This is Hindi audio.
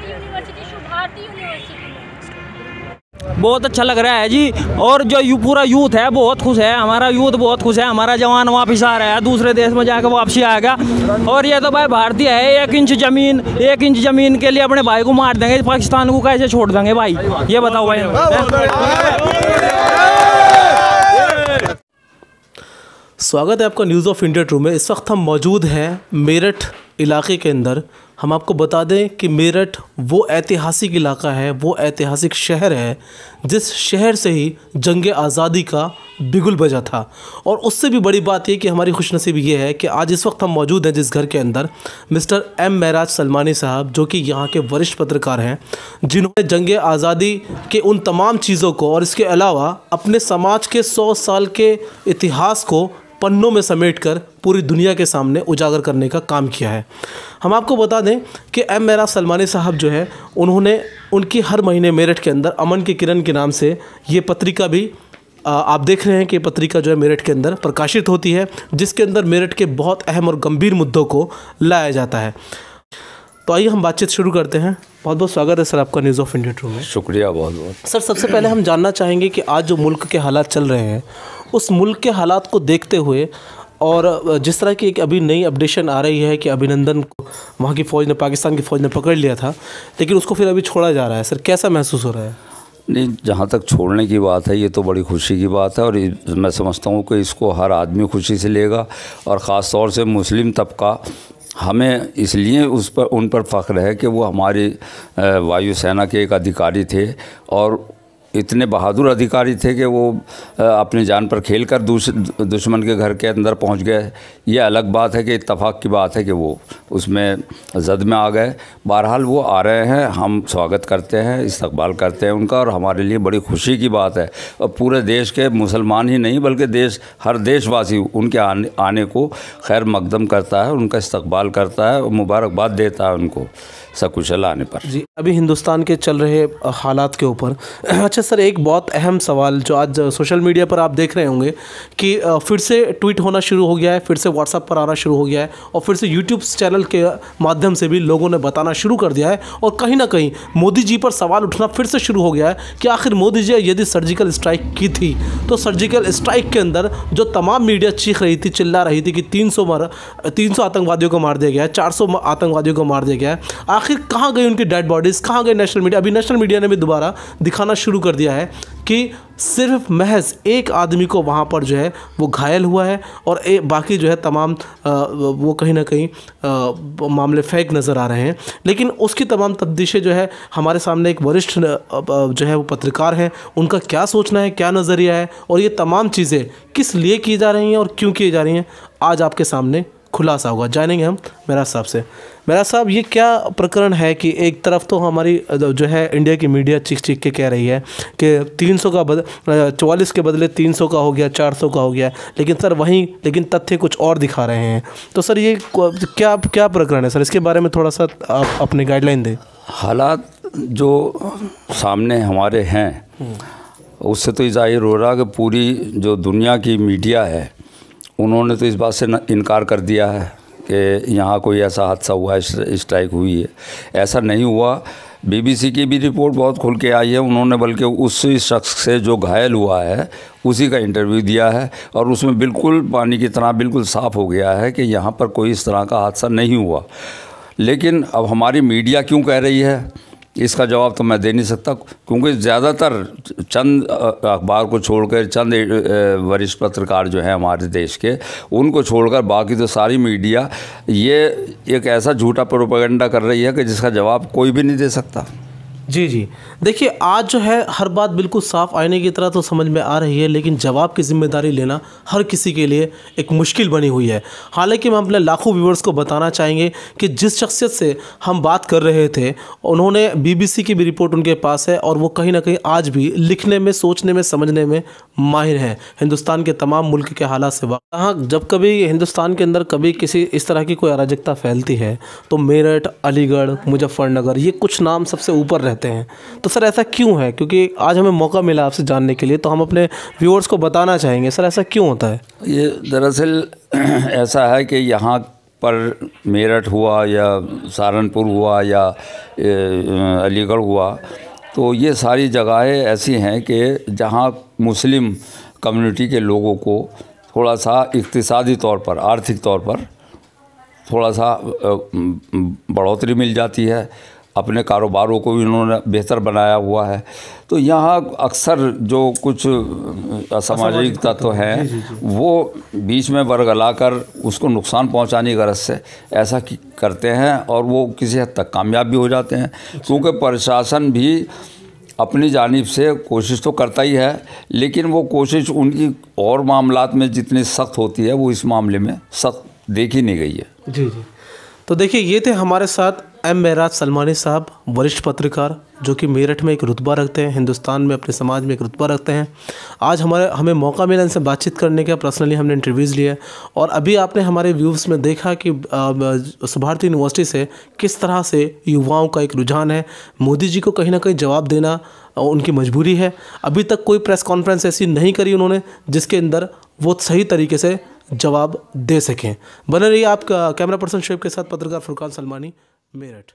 हमारी यूनिवर्सिटी शुभ भारती यूनिवर्सिटी में। बहुत अच्छा लग रहा है जी। और जो पूरा यूथ है बहुत खुश है, हमारा यूथ बहुत खुश है। हमारा जवान वापस आ रहा है, दूसरे देश में जाकर वापसी आएगा। और ये तो भाई भारतीय है, 1 इंच ज़मीन के लिए अपने भाई को मार देंगे, पाकिस्तान को कैसे छोड़ देंगे भाई, ये बताओ भाई। स्वागत है आपका न्यूज़ ऑफ इंडिया ट्रू में। इस वक्त हम मौजूद हैं मेरठ इलाके के अंदर। हम आपको बता दें कि मेरठ वो ऐतिहासिक इलाका है, वो ऐतिहासिक शहर है जिस शहर से ही जंग आज़ादी का बिगुल बजा था। और उससे भी बड़ी बात ये कि हमारी खुशनसीबी ये है कि आज इस वक्त हम मौजूद हैं जिस घर के अंदर, मिस्टर एम महराज सलमानी साहब, जो कि यहाँ के वरिष्ठ पत्रकार हैं, जिन्होंने जंग आज़ादी के उन तमाम चीज़ों को और इसके अलावा अपने समाज के 100 साल के इतिहास को पन्नों में समेटकर पूरी दुनिया के सामने उजागर करने का काम किया है। हम आपको बता दें कि एम महराज सलमानी साहब जो है, उन्होंने उनकी हर महीने मेरठ के अंदर अमन की किरण के नाम से ये पत्रिका भी आप देख रहे हैं कि पत्रिका जो है मेरठ के अंदर प्रकाशित होती है, जिसके अंदर मेरठ के बहुत अहम और गंभीर मुद्दों को लाया जाता है। तो आइए हम बातचीत शुरू करते हैं। बहुत बहुत स्वागत है सर आपका न्यूज़ ऑफ इंडिया ट्रू में। शुक्रिया बहुत बहुत। सर, सबसे पहले हम जानना चाहेंगे कि आज जो मुल्क के हालात चल रहे हैं, उस मुल्क के हालात को देखते हुए और जिस तरह की एक अभी नई अपडेशन आ रही है कि अभिनंदन को वहाँ की फ़ौज ने, पाकिस्तान की फ़ौज ने पकड़ लिया था, लेकिन उसको फिर अभी छोड़ा जा रहा है, सर कैसा महसूस हो रहा है? नहीं, जहाँ तक छोड़ने की बात है, ये तो बड़ी खुशी की बात है और मैं समझता हूँ कि इसको हर आदमी खुशी से लेगा और ख़ास तौर से मुस्लिम तबका। हमें इसलिए उन पर फ़ख्र है कि वो हमारी वायुसेना के एक अधिकारी थे और इतने बहादुर अधिकारी थे कि वो अपनी जान पर खेलकर दुश्मन के घर के अंदर पहुंच गए। ये अलग बात है कि इत्तफाक की बात है कि वो उसमें जद में आ गए। बहरहाल वो आ रहे हैं, हम स्वागत करते हैं, इस्तकबाल करते हैं उनका और हमारे लिए बड़ी खुशी की बात है। और पूरे देश के मुसलमान ही नहीं बल्कि हर देशवासी उनके आने को खैर मकदम करता है, उनका इस्तकबाल करता है और मुबारकबाद देता है उनको सकुशल आने पर। जी, अभी हिंदुस्तान के चल रहे हालात के ऊपर अच्छा सर, एक बहुत अहम सवाल जो आज सोशल मीडिया पर आप देख रहे होंगे कि फिर से ट्वीट होना शुरू हो गया है, फिर से व्हाट्सएप पर आना शुरू हो गया है और फिर से यूट्यूब चैनल के माध्यम से भी लोगों ने बताना शुरू कर दिया है। और कहीं ना कहीं मोदी जी पर सवाल उठना फिर से शुरू हो गया है कि आखिर मोदी जी यदि सर्जिकल स्ट्राइक की थी तो सर्जिकल स्ट्राइक के अंदर जो तमाम मीडिया चीख रही थी, चिल्ला रही थी कि 300 आतंकवादियों को मार दिया गया है, 400 आतंकवादियों को मार दिया गया है, आखिर कहाँ गई उनकी डेड बॉडीज़, कहाँ गए नेशनल मीडिया? अभी नेशनल मीडिया ने भी दोबारा दिखाना शुरू कर दिया है कि सिर्फ महज एक आदमी को वहाँ पर जो है वो घायल हुआ है और बाकी जो है तमाम वो कहीं ना कहीं मामले फेक नज़र आ रहे हैं। लेकिन उसकी तमाम तफ्तीशें जो है हमारे सामने एक वरिष्ठ जो है वो पत्रकार हैं, उनका क्या सोचना है, क्या नज़रिया है और ये तमाम चीज़ें किस लिए की जा रही हैं और क्यों की जा रही हैं, आज आपके सामने खुलासा होगा। जानेंगे हम महराज साहब से। महराज साहब, ये क्या प्रकरण है कि एक तरफ तो हमारी जो है इंडिया की मीडिया चीख के कह रही है कि 300 का 44 के बदले 300 का हो गया, 400 का हो गया, लेकिन सर लेकिन तथ्य कुछ और दिखा रहे हैं। तो सर ये क्या प्रकरण है सर, इसके बारे में थोड़ा सा आप अपनी गाइडलाइन दें। हालात जो सामने हमारे हैं उससे तो ज़ाहिर हो रहा कि पूरी जो दुनिया की मीडिया है उन्होंने तो इस बात से इनकार कर दिया है कि यहाँ कोई ऐसा हादसा हुआ है, स्ट्राइक हुई है। ऐसा नहीं हुआ। बीबीसी की भी रिपोर्ट बहुत खुल के आई है, उन्होंने बल्कि उसी शख्स से जो घायल हुआ है उसी का इंटरव्यू दिया है और उसमें बिल्कुल पानी की तरह बिल्कुल साफ़ हो गया है कि यहाँ पर कोई इस तरह का हादसा नहीं हुआ। लेकिन अब हमारी मीडिया क्यों कह रही है, इसका जवाब तो मैं दे नहीं सकता, क्योंकि ज़्यादातर चंद अखबार को छोड़कर, चंद वरिष्ठ पत्रकार जो हैं हमारे देश के, उनको छोड़कर बाकी तो सारी मीडिया ये एक ऐसा झूठा प्रोपेगेंडा कर रही है कि जिसका जवाब कोई भी नहीं दे सकता। जी, देखिए आज जो है हर बात बिल्कुल साफ आईने की तरह तो समझ में आ रही है, लेकिन जवाब की जिम्मेदारी लेना हर किसी के लिए एक मुश्किल बनी हुई है। हालांकि हम अपने लाखों व्यूवर्स को बताना चाहेंगे कि जिस शख्सियत से हम बात कर रहे थे, उन्होंने बीबीसी की भी रिपोर्ट उनके पास है और वो कहीं ना कहीं आज भी लिखने में, सोचने में, समझने में माहिर हैं हिंदुस्तान के तमाम मुल्क के हालात से। हाँ, जब कभी हिंदुस्तान के अंदर कभी किसी इस तरह की कोई अराजकता फैलती है तो मेरठ, अलीगढ़, मुजफ्फरनगर, ये कुछ नाम सबसे ऊपर रहते हैं। तो सर ऐसा क्यों है? क्योंकि आज हमें मौका मिला आपसे जानने के लिए, तो हम अपने व्यूअर्स को बताना चाहेंगे सर ऐसा क्यों होता है। ये दरअसल ऐसा है कि यहाँ पर मेरठ हुआ या सहारनपुर हुआ या अलीगढ़ हुआ, तो ये सारी जगहें ऐसी हैं कि जहाँ मुस्लिम कम्युनिटी के लोगों को थोड़ा सा इक़्तिसादी तौर पर, आर्थिक तौर पर थोड़ा सा बढ़ोतरी मिल जाती है। अपने कारोबारों को भी उन्होंने बेहतर बनाया हुआ है। तो यहाँ अक्सर जो कुछ असामाजिक तत्व हैं वो बीच में बरगला कर उसको नुकसान पहुँचाने की गरज से ऐसा करते हैं और वो किसी हद तक कामयाब भी हो जाते हैं, क्योंकि प्रशासन भी अपनी जानिब से कोशिश तो करता ही है, लेकिन वो कोशिश उनकी और मामलात में जितनी सख्त होती है वो इस मामले में सख्त देखी नहीं गई है। जी जी। तो देखिए, ये थे हमारे साथ एम मेराज सलमानी साहब, वरिष्ठ पत्रकार जो कि मेरठ में एक रुतबा रखते हैं, हिंदुस्तान में अपने समाज में एक रुतबा रखते हैं। आज हमें मौका मिला इनसे बातचीत करने का, पर्सनली हमने इंटरव्यूज़ लिए और अभी आपने हमारे व्यूज़ में देखा कि भारती यूनिवर्सिटी से किस तरह से युवाओं का एक रुझान है। मोदी जी को कहीं ना कहीं जवाब देना उनकी मजबूरी है। अभी तक कोई प्रेस कॉन्फ्रेंस ऐसी नहीं करी उन्होंने जिसके अंदर वो सही तरीके से जवाब दे सकें। बने रहिए आपका कैमरा पर्सन शुएब के साथ, पत्रकार फुरकान सलमानी, मेरठ।